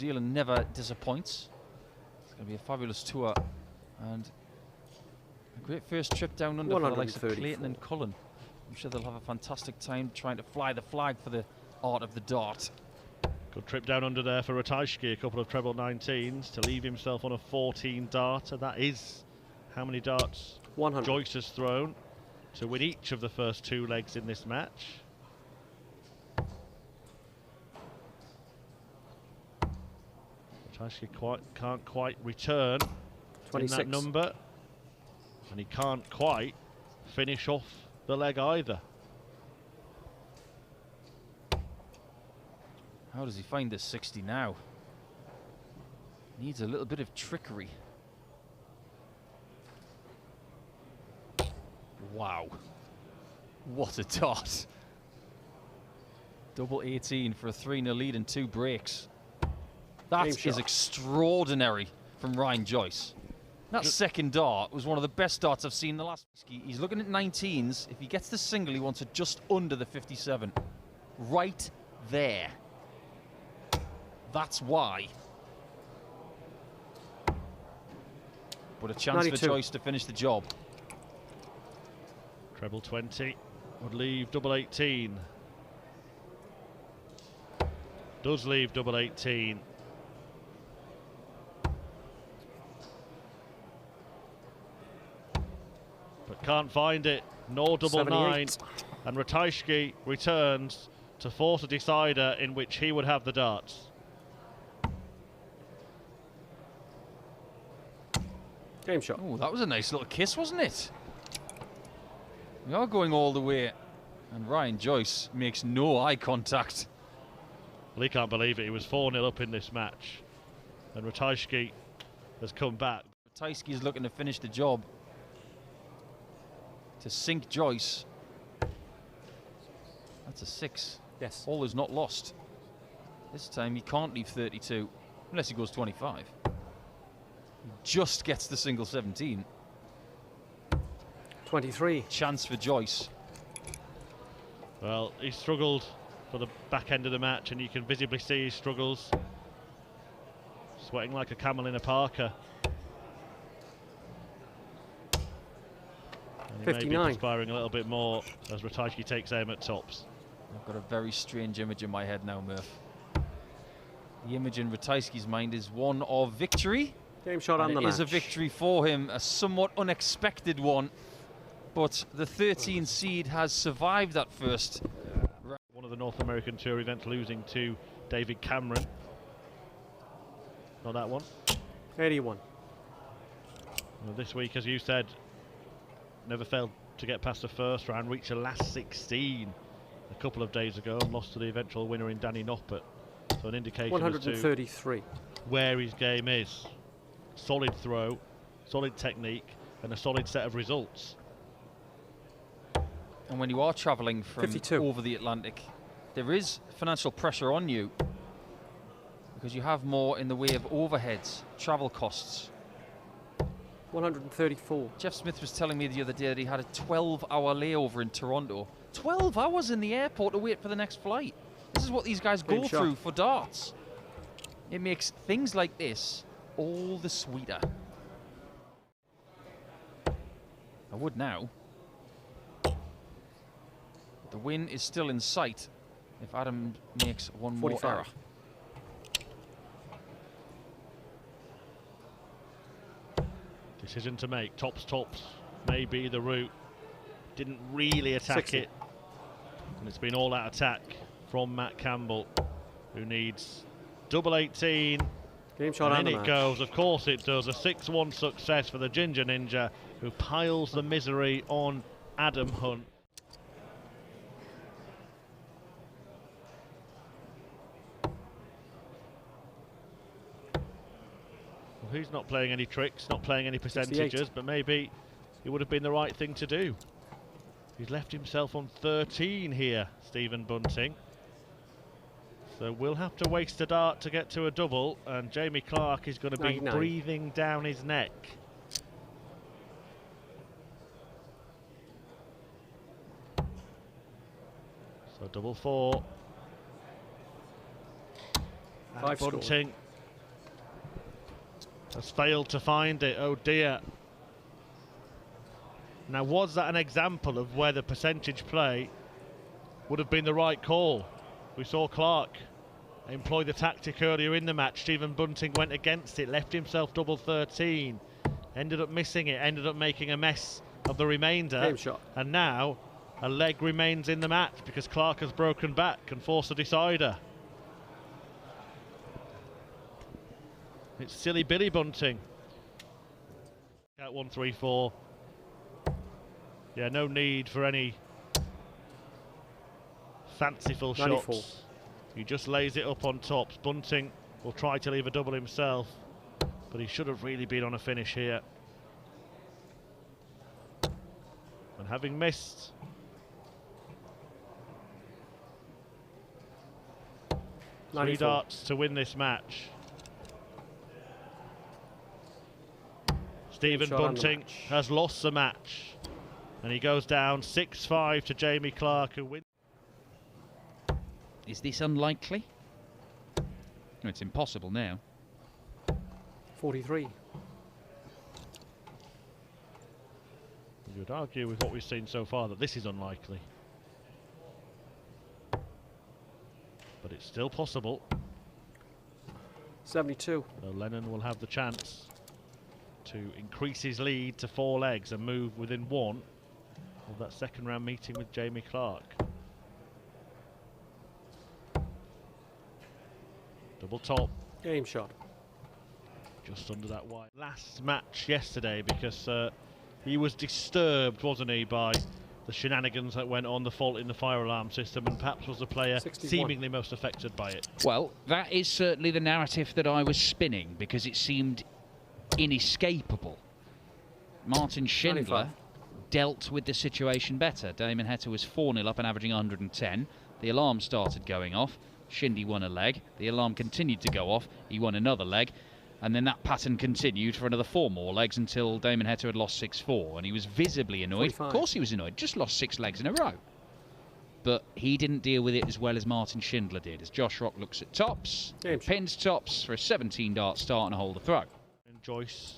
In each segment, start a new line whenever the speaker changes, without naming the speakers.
Zealand never disappoints. It's going to be a fabulous tour and a great first trip down under for the likes of Clayton and Cullen. I'm sure they'll have a fantastic time trying to fly the flag for the art of the dart.
Good trip down under there for Ratajski, a couple of treble 19s to leave himself on a 14 darter. That is how many darts
100.
Joyce has thrown to win each of the first 2 legs in this match. Ratajski can't quite return
26.
in that number, and he can't quite finish off the leg either.
How does he find this 60 now? Needs a little bit of trickery. Wow. What a dart. Double 18 for a 3-0 lead and 2 breaks. That is extraordinary from Ryan Joyce. That second dart was one of the best darts I've seen the last. He's looking at 19s. If he gets the single, he wants it just under the 57. Right there. That's why. But a chance
92.
for Joyce to finish the job.
Treble 20 would leave double 18. Does leave double 18. But can't find it, nor double 9. And Ratajski returns to force a decider in which he would have the darts.
Game shot.
Oh, that was a nice little kiss, wasn't it? We are going all the way. And Ryan Joyce makes no eye contact.
Well, he can't believe it. He was 4-0 up in this match. And Ratajski has come back.
Ratajski is looking to finish the job. To sink Joyce. That's a 6.
Yes.
All is not lost. This time he can't leave 32 unless he goes 25. He just gets the single 17.
23.
Chance for Joyce.
Well, he struggled for the back end of the match, and you can visibly see his struggles. Sweating like a camel in a parka. And he
59.
may be perspiring a little bit more as Ratajski takes aim at tops.
I've got a very strange image in my head now, Murph. The image in Ratajski's mind is one of victory.
Game shot on the match.
It is a victory for him, a somewhat unexpected one. But the 13 seed has survived that first.
One of the North American Tour events losing to David Cameron. Not that one.
81.
Well, this week, as you said, never failed to get past the first round, reached the last 16 a couple of days ago and lost to the eventual winner in Danny Noppert. So an indication
133.
as to where his game is. Solid throw, solid technique, and a solid set of results.
And when you are travelling from
52.
over the Atlantic, there is financial pressure on you because you have more in the way of overheads, travel costs.
134.
Jeff Smith was telling me the other day that he had a 12-hour layover in Toronto. 12 hours in the airport to wait for the next flight. This is what these guys go through for darts. It makes things like this all the sweeter. I would now. But the win is still in sight if Adam makes one
45.
more error.
Decision to make. Tops may be the route. Didn't really attack
60.
it. And it's been all-out attack from Matt Campbell, who needs double 18.
Game shot on
and
the
in it
match.
goes. Of course it does. A 6-1 success for the Ginger Ninja, who piles the misery on Adam Hunt. Well, he's not playing any tricks, not playing any percentages,
68.
but maybe it would have been the right thing to do. He's left himself on 13 here, Stephen Bunting. So we'll have to waste a dart to get to a double, and Jamie Clark is going to be
99.
breathing down his neck. So double 4.
Five
Bunting has failed to find it. Oh dear. Now, was that an example of where the percentage play would have been the right call? We saw Clark employ the tactic earlier in the match. Stephen Bunting went against it, left himself double 13, ended up missing it, ended up making a mess of the remainder.
Game shot.
And now a leg remains in the match because Clark has broken back and forced a decider. It's silly Billy Bunting. Out 1-3-4. Yeah, no need for any fanciful
94.
shots. He just lays it up on tops. Bunting will try to leave a double himself, but he should have really been on a finish here. And having missed, three darts to win this match. Stephen Bunting has lost the match, and he goes down 6-5 to Jamie Clark, who wins.
Is this unlikely? No, it's impossible now.
43.
You would argue with what we've seen so far that this is unlikely. But it's still possible.
72.
So Lennon will have the chance to increase his lead to 4 legs and move within 1 of that second round meeting with Jamie Clark. Double top.
Game shot.
Just under that wire. Last match yesterday because he was disturbed, wasn't he, by the shenanigans that went on, the fault in the fire alarm system, and perhaps was the player
61.
seemingly most affected by it.
Well, that is certainly the narrative that I was spinning because it seemed inescapable. Martin Schindler
95.
dealt with the situation better. Damon Heter was 4-0 up and averaging 110. The alarm started going off. Shindy won a leg. The alarm continued to go off. He won another leg. And then that pattern continued for another 4 more legs until Damon Heter had lost 6-4. And he was visibly annoyed.
45.
Of course he was annoyed. Just lost 6 legs in a row. But he didn't deal with it as well as Martin Schindler did. As Josh Rock looks at tops,
Game shot.
pins tops for a 17-dart start and a hole to throw.
And Joyce,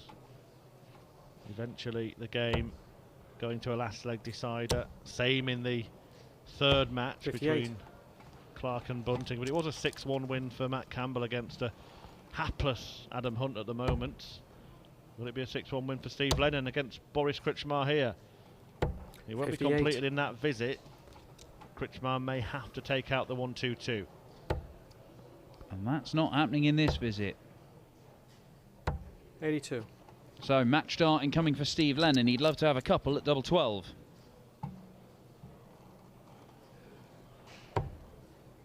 eventually the game going to a last leg decider. Same in the third match
58.
between Clark and Bunting, but it was a 6-1 win for Matt Campbell against a hapless Adam Hunt at the moment. Will it be a 6-1 win for Steve Lennon against Boris Kritschmar here? It won't
58.
be completed in that visit. Kritschmar may have to take out the 1-2-2.
And that's not happening in this visit.
82.
So match starting coming for Steve Lennon. He'd love to have a couple at double 12.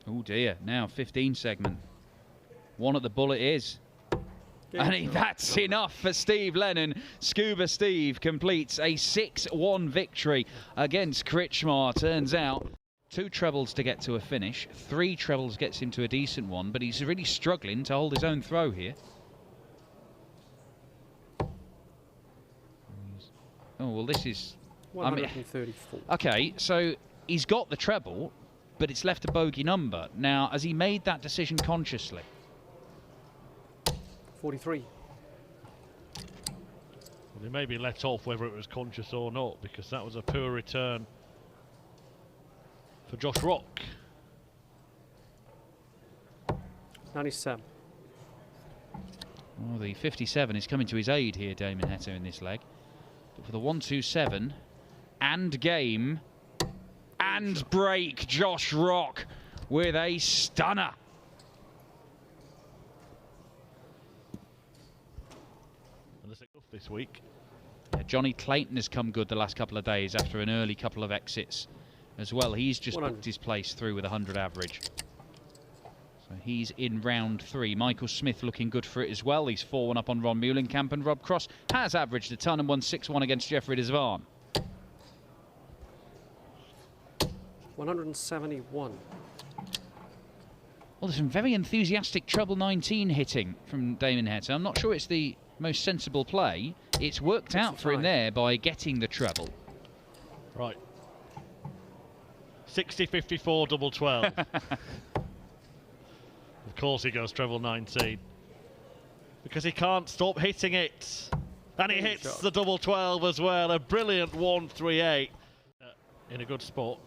Oh dear, now 15 segment. 1 at the bullet is. And that's enough for Steve Lennon. Scuba Steve completes a 6-1 victory against Kritschmar. Turns out 2 trebles to get to a finish. 3 trebles gets him to a decent one, but he's really struggling to hold his own throw here. Oh, well, this is...
134.
Okay, so he's got the treble, but it's left a bogey number. Now, has he made that decision consciously?
43.
Well, he may be let off whether it was conscious or not, because that was a poor return for Josh Rock.
97.
Oh, the 57 is coming to his aid here, Damon Heter, in this leg. But for the 1-2-7 and game and break, Josh Rock with a stunner.
This week.
Yeah, Johnny Clayton has come good the last couple of days after an early couple of exits as well. He's just
100.
booked his place through with 100 average. So he's in round 3. Michael Smith looking good for it as well. He's 4-1 up on Ron Muhlenkamp, and Rob Cross has averaged a ton and won 6-1 against Jeffrey Desvan.
171.
Well, there's some very enthusiastic treble 19 hitting from Damon Heter. I'm not sure it's the most sensible play. It's worked out for him there by getting the treble.
Right. 60-54 double 12. Of course he goes treble 19. because he can't stop hitting it. And he
Game
hits
shot.
the double 12 as well. A brilliant 1-3-8. In a good spot.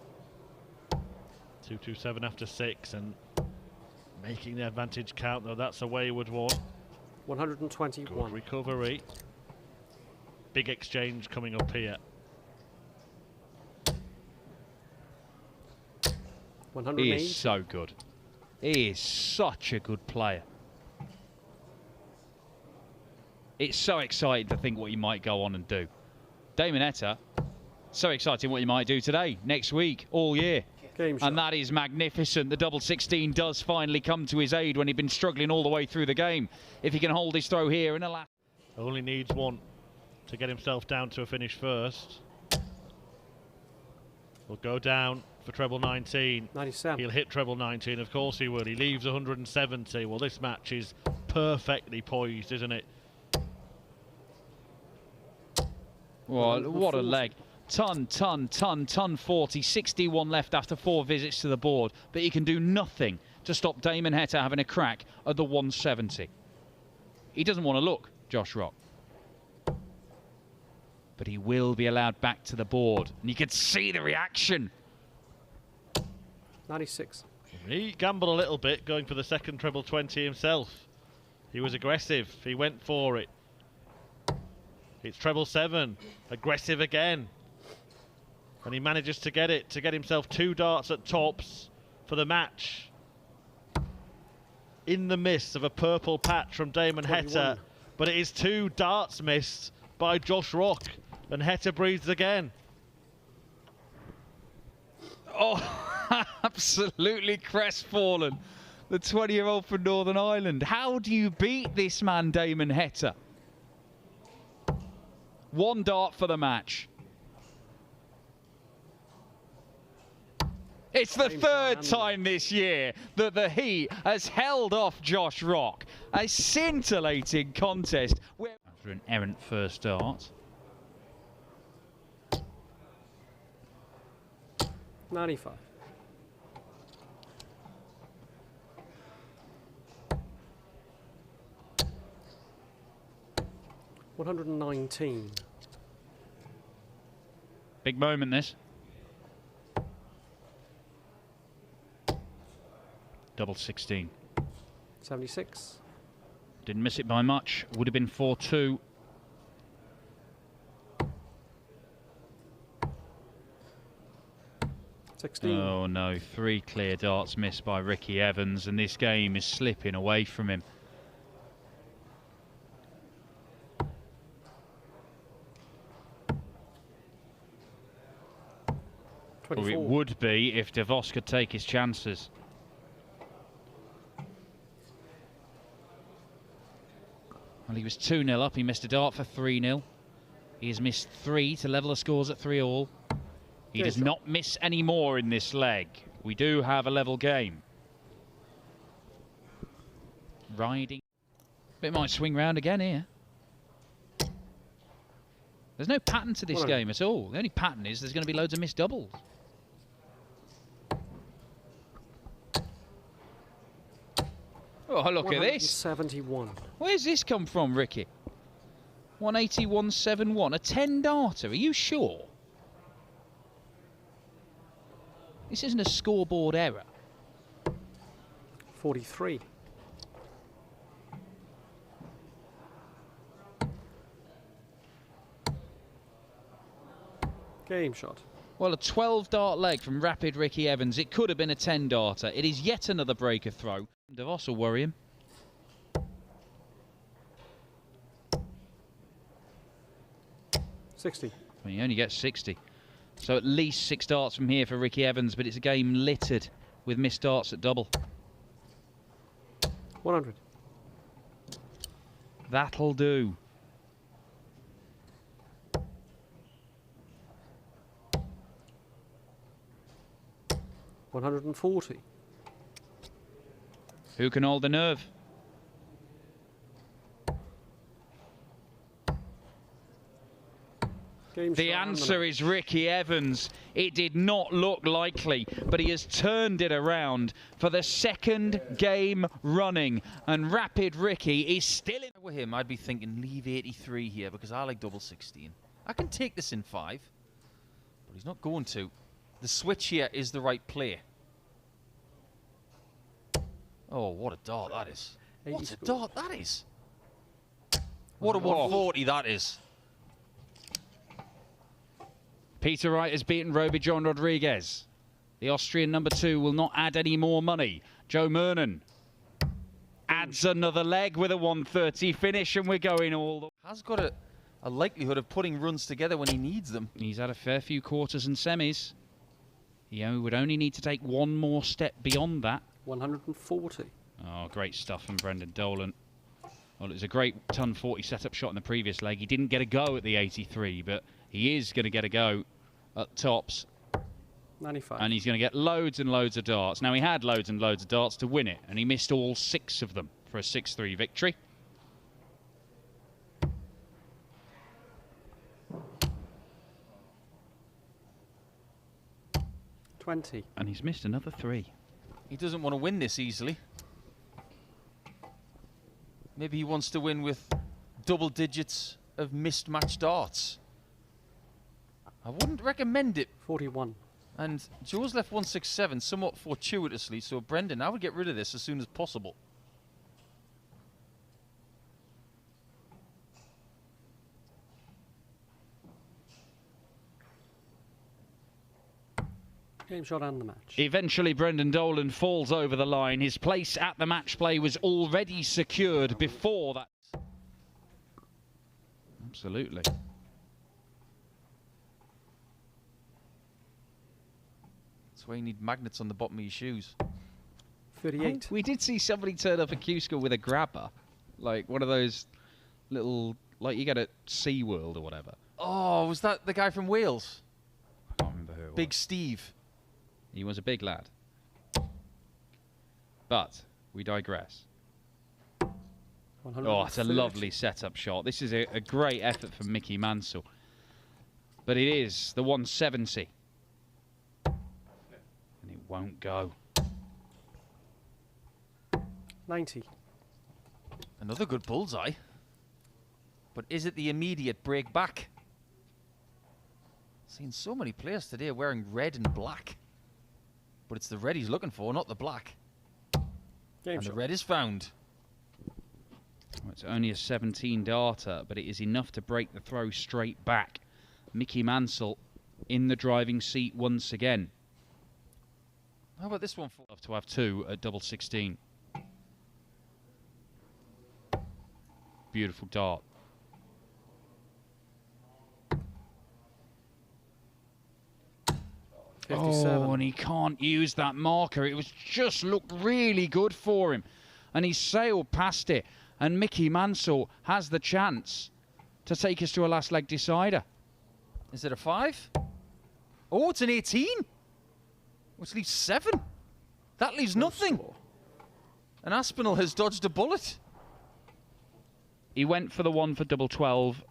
2-2-7 after 6 and making the advantage count, though. That's a wayward one.
121.
Good recovery. Big exchange coming up here.
180.
He is so good. He is such a good player. It's so exciting to think what you might go on and do. Damon Heter, so exciting what you might do today, next week, all year.
Game shot.
And that is magnificent. The double 16 does finally come to his aid when he'd been struggling all the way through the game. If he can hold his throw here in a lap.
Only needs one to get himself down to a finish first. Will go down for treble 19.
97.
He'll hit treble 19, of course he will. He leaves 170. Well, this match is perfectly poised, isn't it?
Well, what a leg. Ton 40, 61 left after 4 visits to the board. But he can do nothing to stop Damon Heter having a crack at the 170. He doesn't want to look, Josh Rock. But he will be allowed back to the board. And you can see the reaction.
96.
He gambled a little bit going for the second treble 20 himself. He was aggressive. He went for it. It's treble 7. Aggressive again. And he manages to get it, to get himself 2 darts at tops for the match. In the midst of a purple patch from Damon
21.
Heter. But it is 2 darts missed by Josh Rock. And Heter breathes again.
Oh, absolutely crestfallen. The 20-year-old from Northern Ireland. How do you beat this man, Damon Heter? 1 dart for the match. It's the third time this year that the Heat has held off Josh Rock. A scintillating contest. After an errant first dart.
95. $119.
Big moment, this. Double 16.
76.
Didn't miss it by much. Would have been 4-2. Oh no, 3 clear darts missed by Ricky Evans, and this game is slipping away from him. Or it would be if DeVos could take his chances. Well, he was 2-0 up. He missed a dart for 3-0. He has missed 3 to level the scores at 3-all. He does not miss any more in this leg. We do have a level game. Riding. But it might swing round again here. There's no pattern to this game at all. The only pattern is there's going to be loads of missed doubles. Oh, look at this.
71.
Where's this come from, Ricky? 180, 171. A 10-darter. Are you sure? This isn't a scoreboard error.
43. Game shot.
Well, a 12-dart leg from Rapid Ricky Evans. It could have been a 10-darter. It is yet another breaker throw. DeVos will worry him.
$60.
Well, he only gets 60. So at least 6 darts from here for Ricky Evans, but it's a game littered with missed darts at double.
100.
That'll do.
$140.
Who can hold the nerve?
Game
The
shot
answer is Ricky Evans. It did not look likely, but he has turned it around for the second game running. And Rapid Ricky is still in.
With him, I'd be thinking leave 83 here because I like double 16. I can take this in 5, but he's not going to. The switch here is the right play. Oh, what a dart that is. What a dart that is. What a 140 that is.
Peter Wright has beaten Roby John Rodriguez. The Austrian number 2 will not add any more money. Joe Mernon adds another leg with a 130 finish, and we're going all the...
Has got a likelihood of putting runs together when he needs them.
He's had a fair few quarters and semis. He would only need to take one more step beyond that.
140.
Oh, great stuff from Brendan Dolan. Well, it was a great ton 40 setup shot in the previous leg. He didn't get a go at the 83, but he is going to get a go at tops.
95.
And he's going to get loads and loads of darts. Now, he had loads and loads of darts to win it, and he missed all 6 of them for a 6-3 victory.
$20.
And he's missed another 3.
He doesn't want to win this easily. Maybe he wants to win with double digits of missed match darts. I wouldn't recommend it.
41.
And Joe's left 167 somewhat fortuitously, so Brendan, I would get rid of this as soon as possible.
Game shot and the match.
Eventually, Brendan Dolan falls over the line. His place at the match play was already secured before that. Absolutely.
That's why you need magnets on the bottom of your shoes.
38.
We did see somebody turn up at Q-School with a grabber. Like one of those little, like you get at SeaWorld or whatever.
Oh, was that the guy from Wales?
I can't remember who it was.
Big Steve.
He was a big lad. But we digress.
130.
Oh, it's a lovely setup shot. This is a great effort from Mickey Mansell. But it is the 170. And it won't go.
90.
Another good bullseye. But is it the immediate break back? Seen so many players today wearing red and black. But it's the red he's looking for, not the black.
Game
And
shot.
the red is found.
Well, it's only a 17 darter, but it is enough to break the throw straight back. Mickey Mansell in the driving seat once again.
How about this one?
Love to have 2 at double 16. Beautiful dart.
57.
Oh, and he can't use that marker. It was just looked really good for him. And he sailed past it. And Mickey Mansell has the chance to take us to a last leg decider.
Is it a 5? Oh, it's an 18. Which leaves 7. That leaves nothing. And Aspinall has dodged a bullet.
He went for the 1 for double 12.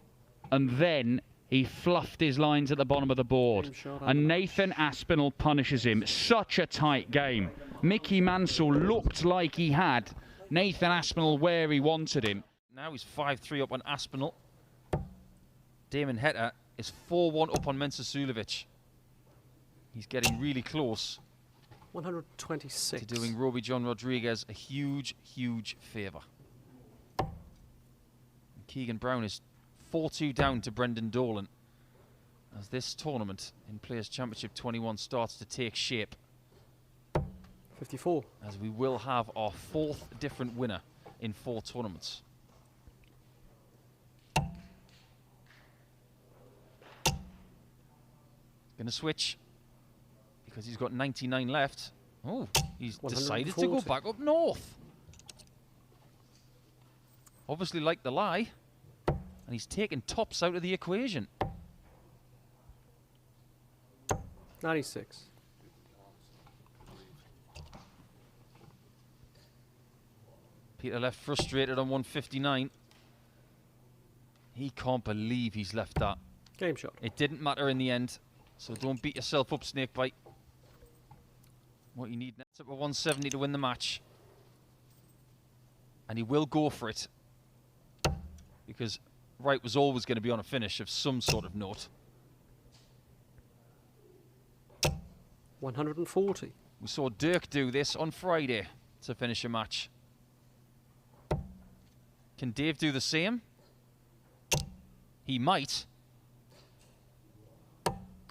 And then he fluffed his lines at the bottom of the board. And Nathan Aspinall punishes him. Such a tight game. Mickey Mansell looked like he had Nathan Aspinall where he wanted him.
Now he's 5-3 up on Aspinall. Damon Heter is 4-1 up on Mensah-Sulevic. He's getting really close
126.
to doing Roby John Rodriguez a huge, huge favour. Keegan Brown is 4-2 down to Brendan Dolan as this tournament in Players' Championship 21 starts to take shape.
54.
As we will have our 4th different winner in 4 tournaments. Gonna switch because he's got 99 left. Oh, he's decided to go
140.
back up north. Obviously like the lie. And he's taken tops out of the equation.
96.
Peter left frustrated on 159. He can't believe he's left that.
Game shot.
It didn't matter in the end. So don't beat yourself up, Snakebite. What you need next up at 170 to win the match. And he will go for it. Because Wright was always going to be on a finish of some sort of note.
140.
We saw Dirk do this on Friday to finish a match. Can Dave do the same? He might.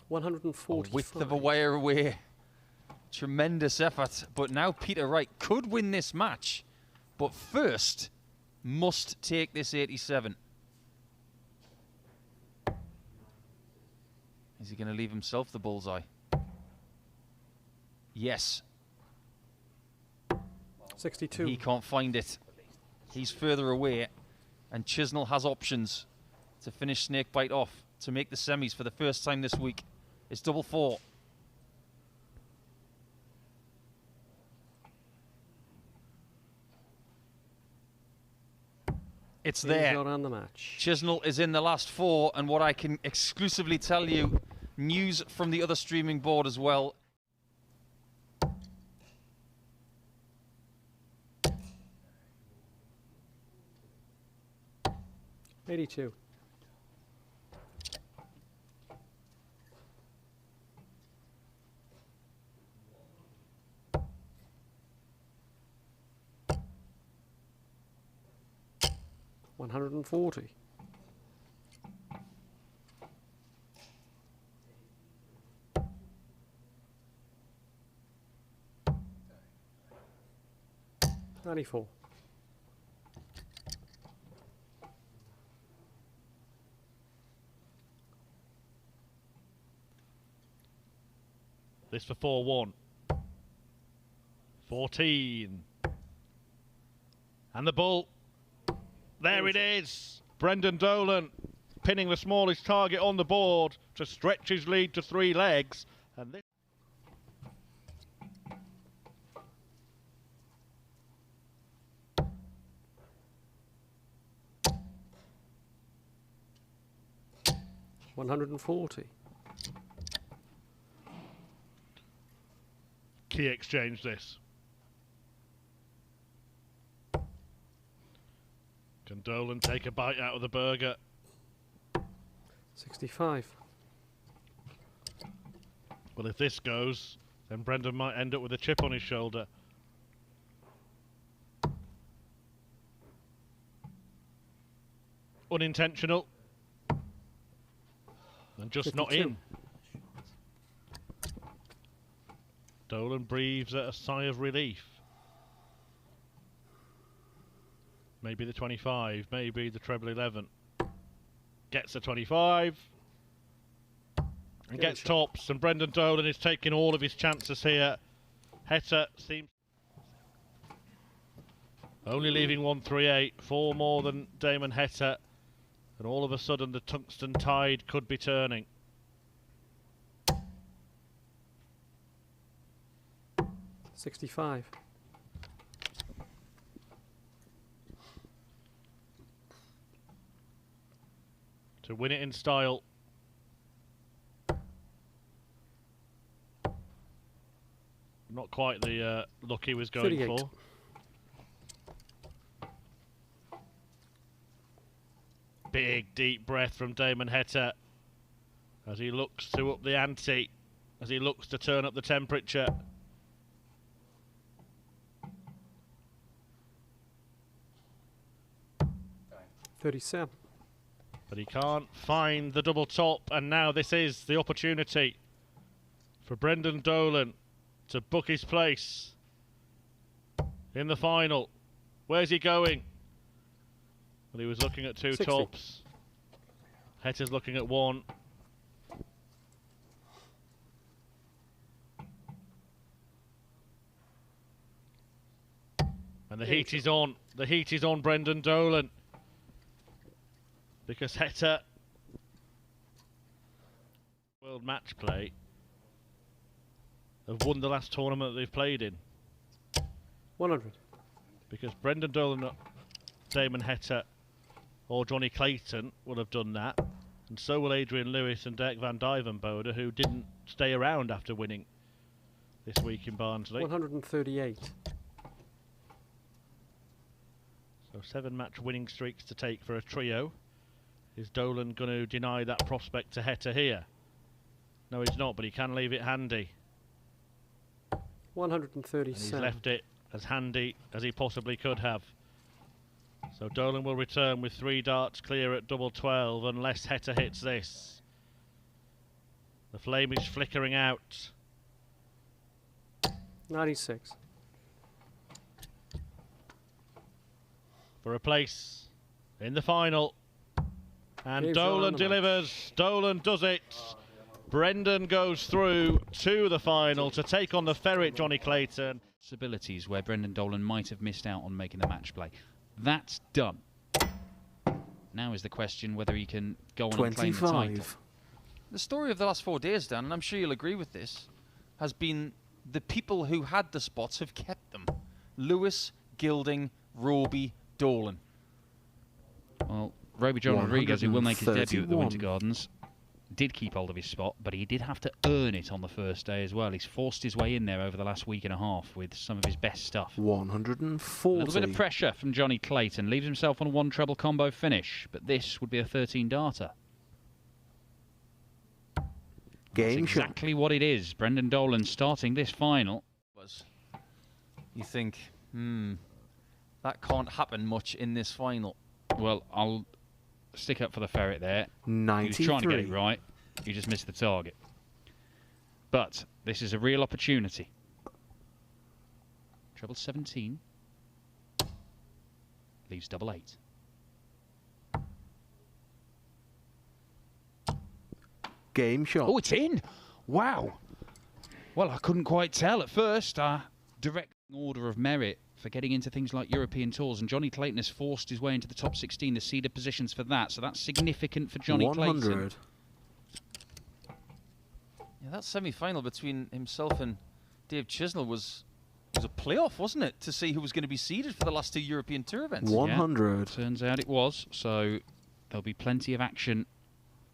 140.
A width of a wire away. Tremendous effort. But now Peter Wright could win this match. But first, must take this 87. Is he going to leave himself the bullseye? Yes.
62.
He can't find it. He's further away. And Chisnall has options to finish Snakebite off, to make the semis for the first time this week. It's double four. It's there.
On the match.
Chisnall is in the last four, and what I can exclusively tell you, news from the other streaming board as well.
$82. $140. $94.
This for 4-1. 14. And the bull. There it is. Brendan Dolan pinning the smallest target on the board to stretch his lead to 3 legs. And this
$140.
key exchange this. Can Dolan take a bite out of the burger?
65.
Well, if this goes, then Brendan might end up with a chip on his shoulder. Unintentional. And just
52.
not in. Dolan breathes a sigh of relief. Maybe the 25, maybe the treble 11. Gets the 25. And gets tops, and Brendan Dolan is taking all of his chances here. Heter seems only leaving 138, 4 more than Damon Heter, and all of a sudden the tungsten tide could be turning.
$65.
To win it in style. Not quite the look he was going
38.
for. Big deep breath from Damon Heter as he looks to up the ante, as he looks to turn up the temperature.
$37.
But he can't find the double top, and now this is the opportunity for Brendan Dolan to book his place in the final. Where's he going? Well, he was looking at 2
60.
tops. Heter's looking at 1. And the heat is on. The heat is on Brendan Dolan. Because Heter, world match play, have won the last tournament that they've played in.
100.
Because Brendan Dolan, Damon Heter, or Johnny Clayton would have done that. And so will Adrian Lewis and Dirk van Dijvenbode, who didn't stay around after winning this week in Barnsley.
138.
So 7-match winning streaks to take for a trio. Is Dolan going to deny that prospect to Heter here? No, he's not, but he can leave it handy.
137.
And he's left it as handy as he possibly could have. So Dolan will return with 3 darts clear at double 12 unless Heter hits this. The flame is flickering out.
96.
For a place in the final. And
Game's
Dolan
on the
delivers. Dolan does it. Brendan goes through to the final to take on the ferret, Johnny Clayton.
Possibilities where Brendan Dolan might have missed out on making the match play. That's done. Now is the question whether he can go on and claim the title.
25.
The story of the last 4 days, Dan, and I'm sure you'll agree with this, has been the people who had the spots have kept them. Lewis, Gilding, Roby, Dolan.
Well, Roby John Rodriguez, who will make his debut at the
131.
Winter Gardens, did keep hold of his spot, but he did have to earn it on the first day as well. He's forced his way in there over the last week and a half with some of his best stuff.
140.
A little bit of pressure from Johnny Clayton. Leaves himself on a 1 treble combo finish, but this would be a 13-darter. That's
Game shot.
exactly what it is. Brendan Dolan starting this final.
You think, that can't happen much in this final.
Well, I'll stick up for the ferret there.
93.
He was trying to get it right. He just missed the target. But this is a real opportunity. Treble 17. Leaves double 8.
Game shot.
Oh, it's in! Wow! Well, I couldn't quite tell at first. Direct order of merit for getting into things like European tours, and Johnny Clayton has forced his way into the top 16, the seeded positions for that, so that's significant for Johnny
100.
Clayton.
Yeah, that semi-final between himself and Dave Chisnall was a playoff, wasn't it? To see who was going to be seeded for the last 2 European Tour events.
100.
Yeah, turns out it was, so there'll be plenty of action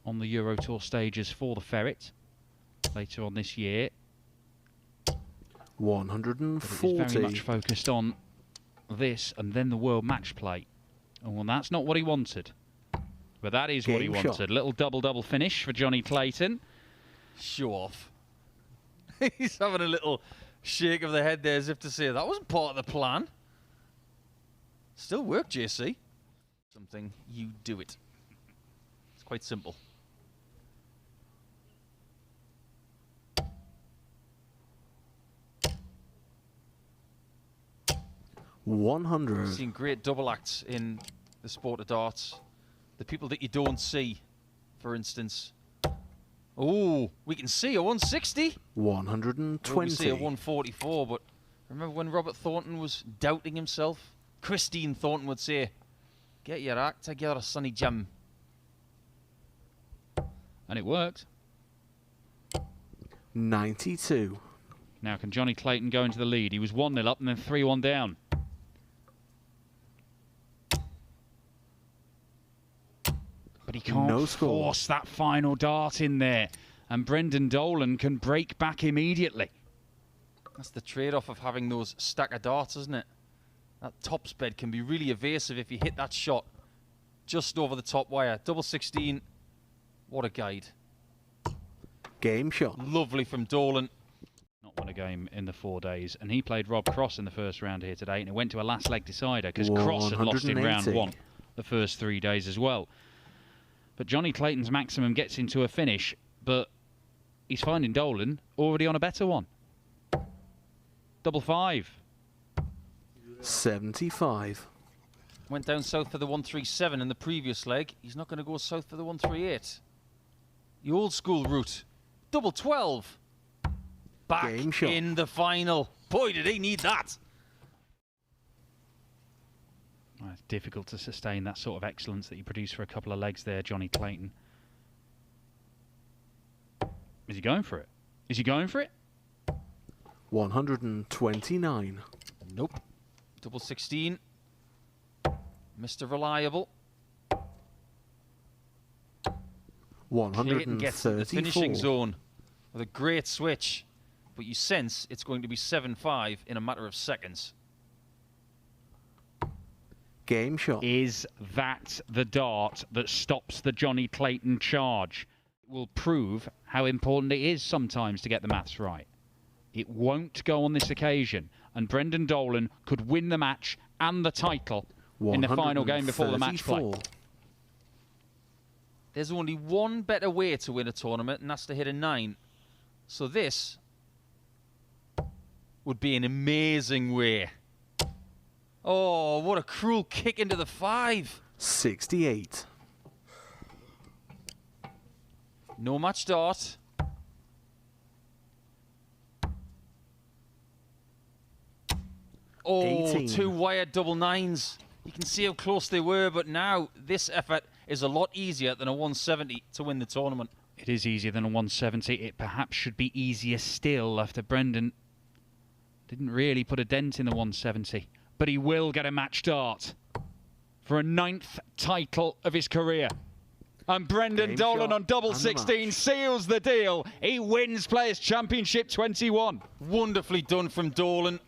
on the Euro Tour stages for the ferret later on this year.
140.
But it is very much focused on this and then the World Match Play. Oh, well, that's not what he wanted. But that is what he
Game
wanted.
shot.
Little double-double finish for Johnny Clayton.
Show off. He's having a little shake of the head there as if to say that wasn't part of the plan. Still work, JC. Something, you do it. It's quite simple.
100.
I've seen great double acts in the sport of darts. The people that you don't see, for instance. Oh, we can see a 160.
120.
We see a 144, but remember when Robert Thornton was doubting himself? Christine Thornton would say, "Get your act together, Sonny Jim."
And it worked.
92.
Now can Johnny Clayton go into the lead? He was 1-0 up and then 3-1 down. But he can't
No score.
force that final dart in there. And Brendan Dolan can break back immediately.
That's the trade-off of having those stack of darts, isn't it? That top sped can be really evasive if you hit that shot just over the top wire. Double 16. What a guide.
Game shot.
Lovely from Dolan.
Not won a game in the 4 days. And he played Rob Cross in the first round here today. And it went to a last leg decider because Cross had lost in round
180.
1 the first 3 days as well. But Johnny Clayton's maximum gets into a finish. But he's finding Dolan already on a better one. Double 5.
75.
Went down south for the 137 in the previous leg. He's not going to go south for the 138. The old school route. Double 12. Back
Game shot.
in the final. Boy, did he need that.
Well, it's difficult to sustain that sort of excellence that he produced for a couple of legs there, Johnny Clayton. Is he going for it? Is he going for it?
129.
Nope. Double 16. Mr. Reliable. Clayton gets to the
134.
finishing zone with a great switch, but you sense it's going to be 7-5 in a matter of seconds.
Game shot.
Is that the dart that stops the Johnny Clayton charge? It will prove how important it is sometimes to get the maths right. It won't go on this occasion, and Brendan Dolan could win the match and the title in the final game before the match play.
134.
There's only one better way to win a tournament, and that's to hit a 9. So this would be an amazing way. Oh, what a cruel kick into the 5.
68.
No match dart. Oh,
18.
2 wired double 9s. You can see how close they were, but now this effort is a lot easier than a 170 to win the tournament.
It is easier than a 170. It perhaps should be easier still after Brendan didn't really put a dent in the 170. But he will get a match dart for a 9th title of his career. And Brendan Dolan on double 16 seals the deal. He wins Players' Championship 21.
Wonderfully done from Dolan.